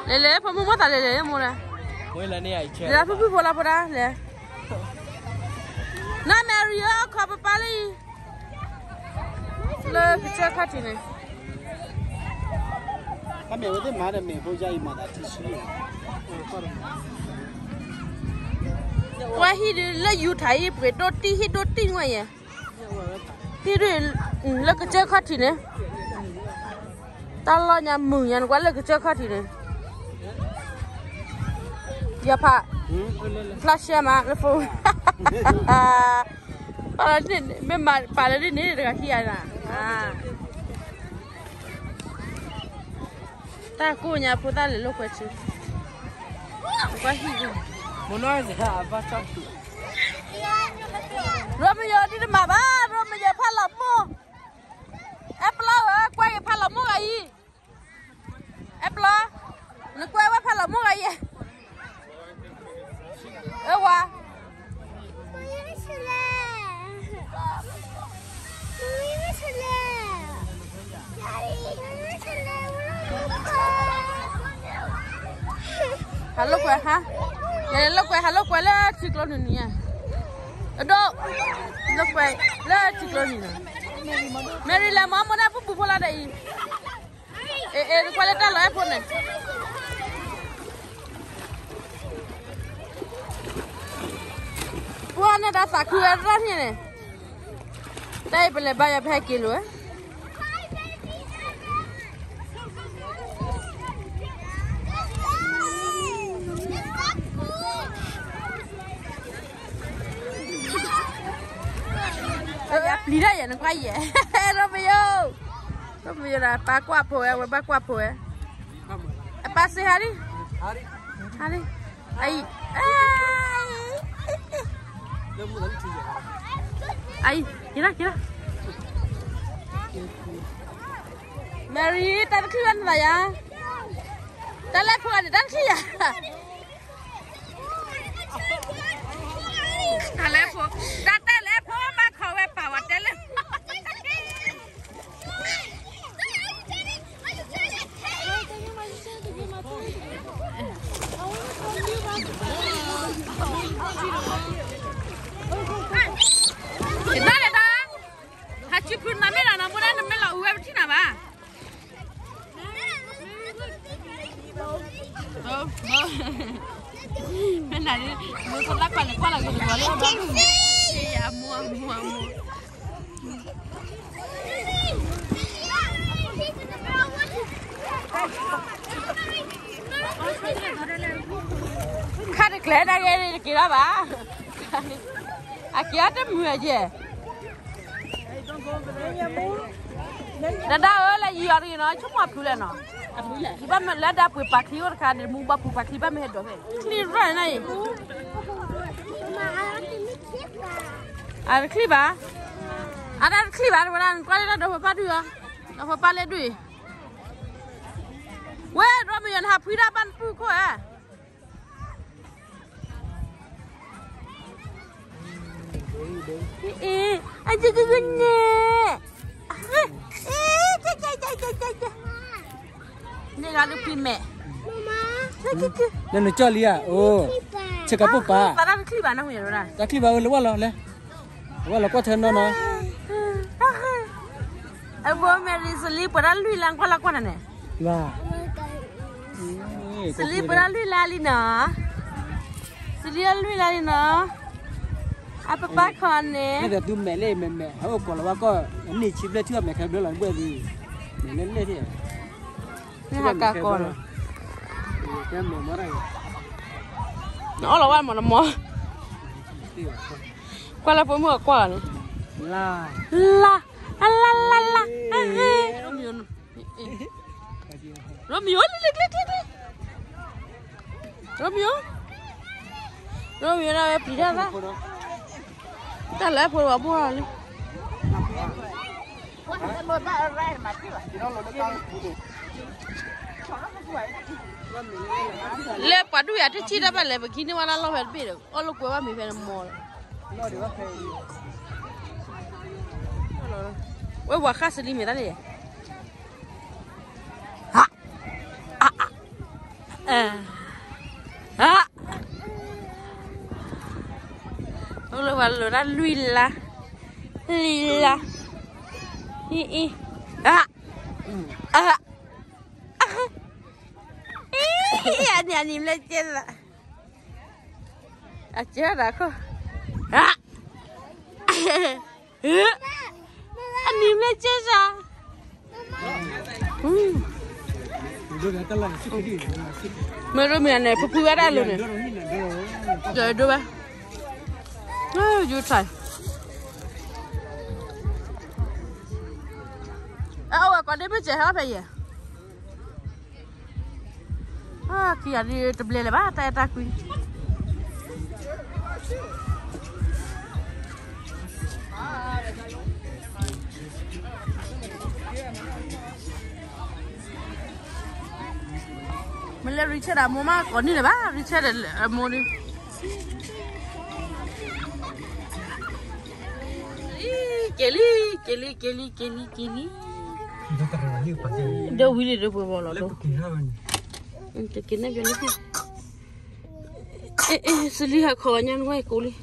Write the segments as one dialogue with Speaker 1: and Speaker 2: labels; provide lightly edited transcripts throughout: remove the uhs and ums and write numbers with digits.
Speaker 1: lele po mo ta lele mo la
Speaker 2: mới là này chơi
Speaker 1: lele pu po la po da le na Mario ko pa pali le picture cut ni
Speaker 2: cái mẹ với má là mẹ vô dây mà đã chỉ suy
Speaker 1: qua hi le yu thai bre do ti ngoi ya hi le picture cut ni ta lo nhà mừng nhà quá le picture cut ni ya pa flash mà nó phô para đi bên mà para đi nè được khi à ta cô nhà phụ ta lấy lúc quay chứ quá hi
Speaker 2: muốn nói gì hả ba trăm
Speaker 1: rồi bây giờ đi mà ba rồi bây giờ pha lọc mua apple quay pha lọc mua cái gì apple nó quay pha lọc mua cái gì qua hello quay ha hello quay là chích lon này nha đó hello quay là chích lon này Mary là mama na pu pu la đây quay ta lại phone này qua này đã sạc ra thế này đây bây giờ bao nhiêu phải kilo ấy đi ra vậy nó quay vậy rồi bây giờ là ba qua phổi ba xe đi ai kira Mary ta đã khuyên vậy à ta lại khuyên để đăng ký à ta lại phụ mà khẩu về bảo vật đấy Chipun mami lah, namun ada mela uang macam apa? Oh, mana ni? Musuh lah kuala gitu boleh. Ya, mua. Kada kelihatan lagi kira apa? Akhirnya mua je. Nada ơi gì ở đây nó chúng mà phụ lên nó thì ba mình lấy đá bụi bạc thì ở cái này mua bạc bụi bạc thì ba mình hết rồi đi rồi này clip à ada clip à mà đang quay ra đâu phải đưa đâu phải ba lên đuổi quên rồi mình học phi ra ban phu coi à anh chưa cái nèนี่ก็ลูกพี่แม่
Speaker 2: นั่นหนูจอลีอ่ะโอ้เช็คกับปุ๊บป่ะ
Speaker 1: ตาได้คลิปบ้านน้องเห็นไหม
Speaker 2: ตาคลิปเอาหรือว่าเราก็เทิร์นเนาะ
Speaker 1: ไอ้บัวแม่ดิสลีปราลุยลังคนละคนน่ะ
Speaker 2: ว่า
Speaker 1: สลีปราลุยลาลีเนาะสลีลุยลาลีเนาะอาปะปะคอนเนี่ย
Speaker 2: นี่แต่ดูแม่เล่แม่เขาบอกว่าก็นี่ชิปเลยเชื่อแม่แค่เดือนหลังเบื่อดีแม่เล่ที่
Speaker 1: นี่หากาก่อน
Speaker 2: แค่แม่มาอะไร
Speaker 1: เนาะเราว่าหมดละมั้งกว่าเราพูดมั่วกว่าเลย
Speaker 2: ลา
Speaker 1: โรมิโอเล็กโรมิโอนะปีได้ปะแต่แล้วพูดว่าบัวเลยเล็บปัดด้วยที่ชีดไปเลยเมื่อกี้นี่ว่าเราเห็นปีเดียวอ๋อลูกกลัวว่ามีแฟนมอลเว้ยว่าข้าสลีมีอะไรฮะ Allora Lilla. Anh lên trên là chết rồi cô anh em lên trên sao mới rồi mình này phụ phụ ra luôn này rồi đâu ba vui trời còn đấy mới chơi hết bây giờ kia đi tập lele ba ta quy mình lên Richard à mua mà còn đi là ba Richard là mua đi Kelly đâu Willy đâu bỏ lỡ đâu cái kia này cái này xử lý hạt khó nhăn quay cố đi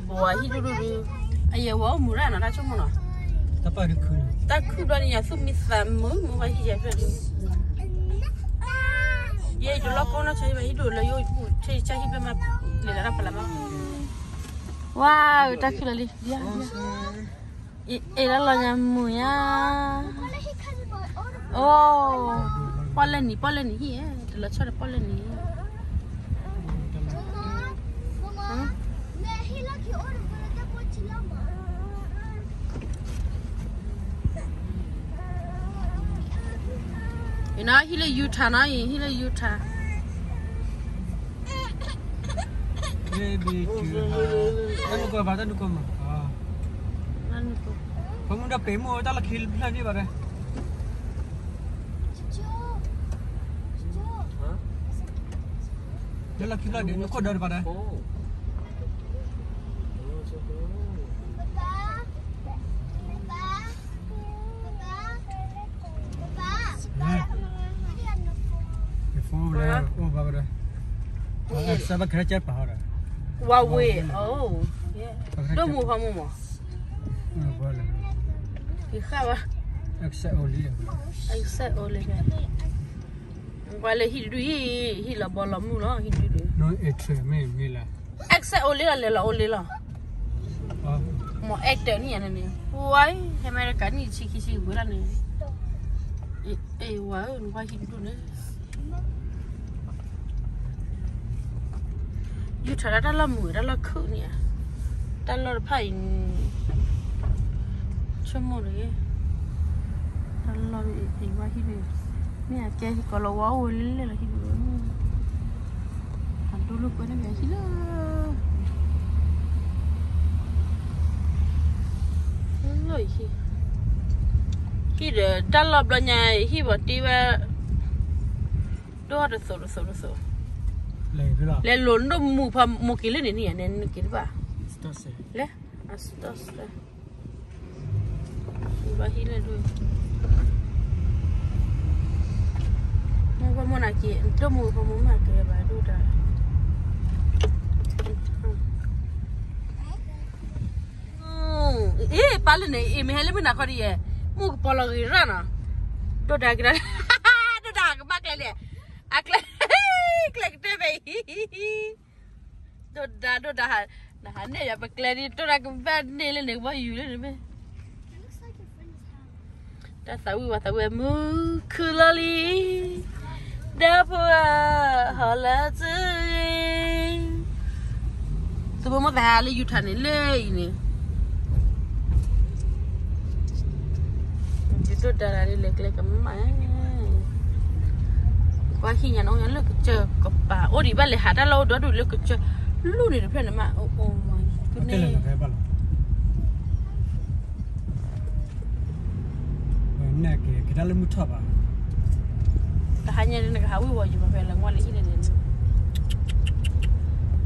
Speaker 1: bỏ hi đu ai giờ bỏ mua ra nó ra trong nó ta cứ đoan nhà súp mít sắm mới mua vào hi giờ rồi ye đồ lót con nó chơi vào hi đồ là yo chơi chơi hi bên mà để là phải làm wow ta cứ là đi đó là nhà mùi á pollen hi là cho được pollen ni nó hi là Utah nó hi là Utah
Speaker 2: Ano ko ba tanu ko ma
Speaker 1: Ano ko
Speaker 2: Kamu udah pemo ta la khil phla ni bare Dia la khila de ko dar bare Sabak kerja apa orang?
Speaker 1: Huawei. Oh, yeah. Đâu mua không mua mà?
Speaker 2: Boleh.
Speaker 1: Ikha ba?
Speaker 2: Aksa oli.
Speaker 1: Aksa oli ka. Wala hi la bola mu no hi du.
Speaker 2: No etre me la.
Speaker 1: Aksa oli la oli la. Mo actor ni ana ni. Wai, America ni chiki gura ni. Wa no hi du ne. You try that la mu, that la cool ni. That la pai. Chamo le. That la wa hi ni. Ni a ke ko lo wa o le la hi du. Han do lu ko na hi la. Loi hi. Hi de that la bla nya hi ba ti ba. Do da so. Le londo mu pa mo kile ni ya nen kile ba
Speaker 2: Stose
Speaker 1: le astos le ba hile do mo ba mo na ki to mo pa mo ma ke ba do da pale ne me hele me na khori ye mu polo gi rana do da gra do da ba kle akle Klek deh bayi, doda nah ane ya pakai ni tu nak bad ni le nak bayu le ni. Dah tahu mu kulali, dah puas halat ni. Sebab mau dah le Utah ni le ini. Itu dah le klek kemana? Qua khi nhà nó nhắn là cứ chờ cặp bà ô đi ba lại hạt đã lâu đó rồi cứ chờ luôn này được phải mà ô mà cái này
Speaker 2: nè cái đó là một thợ à
Speaker 1: cả hai nhà này cái háo vừa gì mà phải là ngoan lấy cái này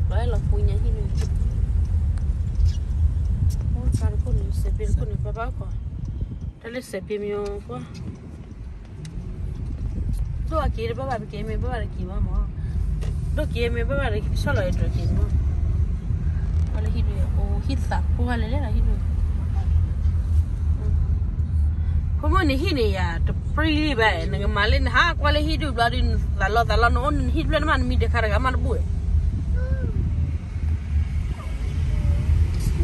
Speaker 1: đó là phu nhà cái này ô cái con này sẽ biến con này phải bao con đây là sẽ biến nhiều quá do akire baba ke me baba ke mama do ke me baba ke solo e do ke mo wala hidu o hitsa ko wala le na hidu como ni hini ya to freely ba nga malin ha kwala hidu bladin dalo no on hidu le man mi de karaga man bu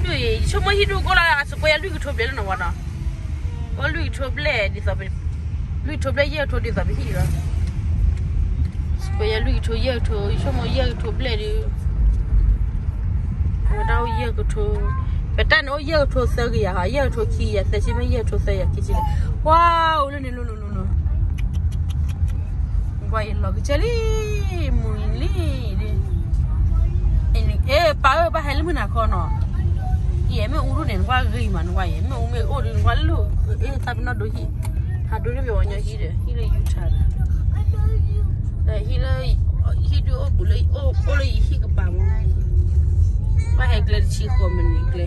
Speaker 1: do ye somo hidu ko la so ko ya lu to ble no wana ko lu to ble di so be lu to ble ye to di so be hira ko ya lu to ye to somo ye to ble di da ye ko to betan o ye to se ya ha ye to ki ya se chi me ye to se ya ki chi wow no why log chali muili de pa ba hel muna ko no ye me uru nen kwa gri man wa ye me o me o rin wa lu tab na do hi ha do le wonya hi de hi le yu cha da hi do o bule o le hi ka pa mo ba he gle chi ko men ni gle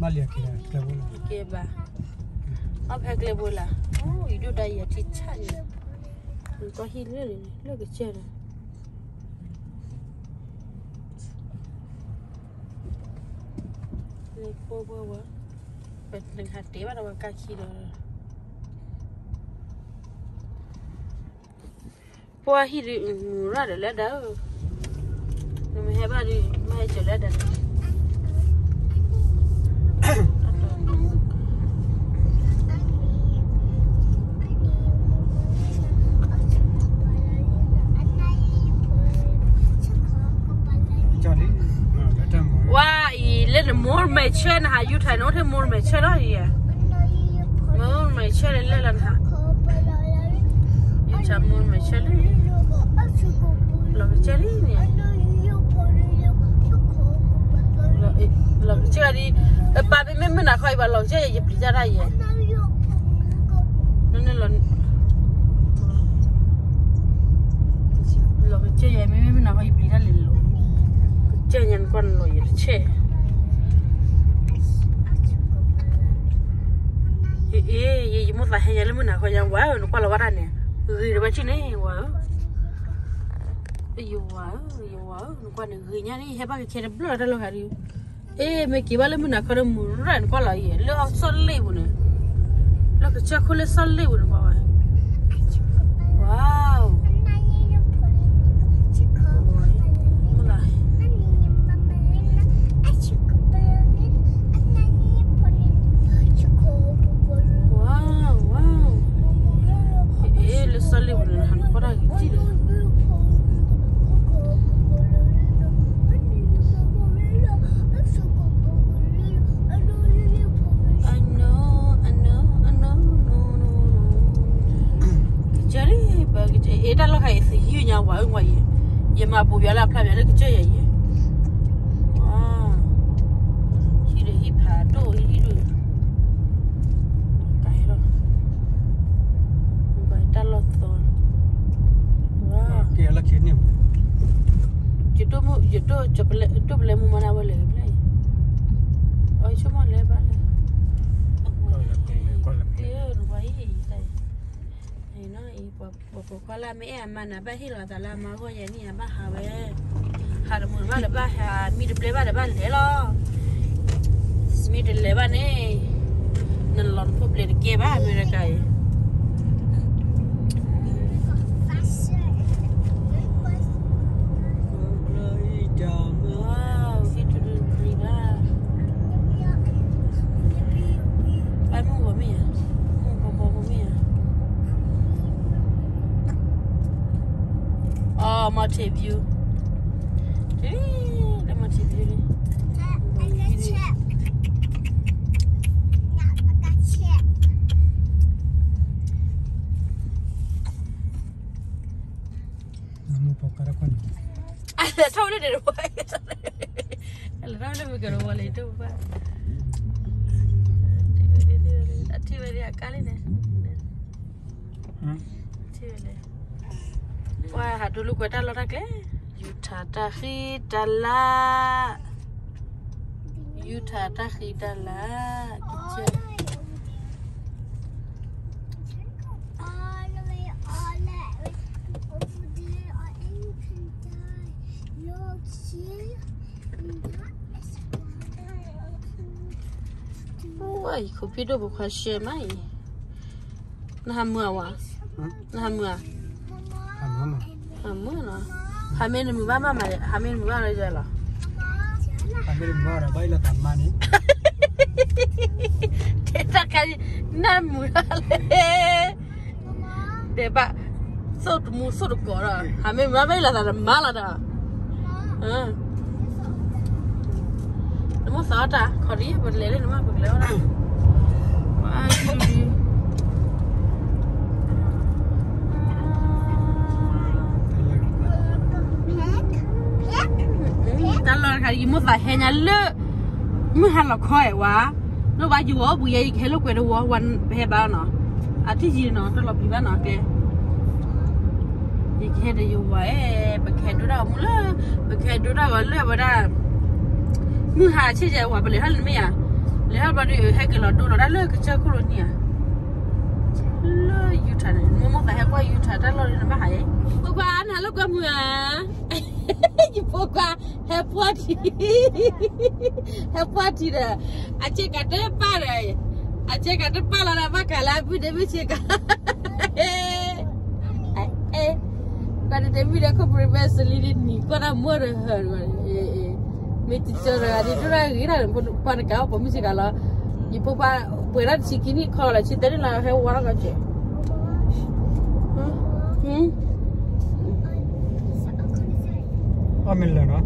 Speaker 2: Malia kira bola.
Speaker 1: Keba. Ab hekle bola. Oh, ido dai ya ticha ni. Ko hile le ke chere. Le ko wa. Bet ning hati ba da ka kilo. Po hile ra de le da. No me heba di mai chele da. More mature na you try not more mature na yeah more mature le lan ha you try more mature lo chari ni lo chari pa be me na khoi ba lo che ye pri ja ra ye no lo che ye me na khoi pri ra le lo che nyan kon lo ye che ye mo la henya le mona go ya wa no kwa la warane re ba chine wa yo wa no kwa ne ginya ni he ba ke kere blo da lo hari me ki ba le mona ko mu ran kwa la ye le so le bu ne lo ke cha ko le so le bu ne ba wa wow Eda lo hai si yu nya wa ngwa ye ma bu ya la pla ya le ke che ye wow hi de hi pa do hi do kai ro ba ta lo so wow
Speaker 2: ke la ke ni
Speaker 1: jito chople double mu mana wale play oi chuma le bale Kala me mana ba hila dala ma go ya ni ba ha we ha mo ba ba ha mi de play ba le lo mi de le ba ne nan lon po play de ke ba mi re kai Monteview. The Monteview. le thau le de wa le thau le mi ke ro wa le to ba ti ve dia ka le ne ti ve le wa ha tu lu ko ta lo ta kle yu tha ta khi ta la yu tha ta khi ta la ki che Wah, kopi tu bukan semai. Nah hamua wa, nah hamua. Hamua lah. Hamil ni mama mana? Hamil ni mana je lah?
Speaker 2: Hamil ni mana? Baiklah taman ni.
Speaker 1: Kita kali namu lah. Deba, sot musuh korang. Hamil mama baiklah tak malah dah. Nama sahaja, kari berlele nama berlele orang. Kalau kali mu tak hanya le, mu hanya kau wa, lu baju wa buaya kalau kau ada wa wan heba na, ati jadi na, tu lebih banyak ke. Jika ada you wa pakai dura mula, pakai dura walau apa mu ha che je wa bele hal me ya le hal ba de he ke lo do lo da le ke cha ko lo ni ya lo yu ta ne mo ka he kwa yu ta da lo ni ba ha ye ko kwa na lo kwa mu ya ji po kwa he party da a che ka te pa re a che ka te pa la ba ka la bi de bi che ka ka de bi de ko prevent li ni ko na mo re ha Mesti cara di tu lah, kita pun kau pun mesti kalau ibu pa berat sikini kalau lah cerita ni lah hewan orang aja.
Speaker 2: Ambil lah no.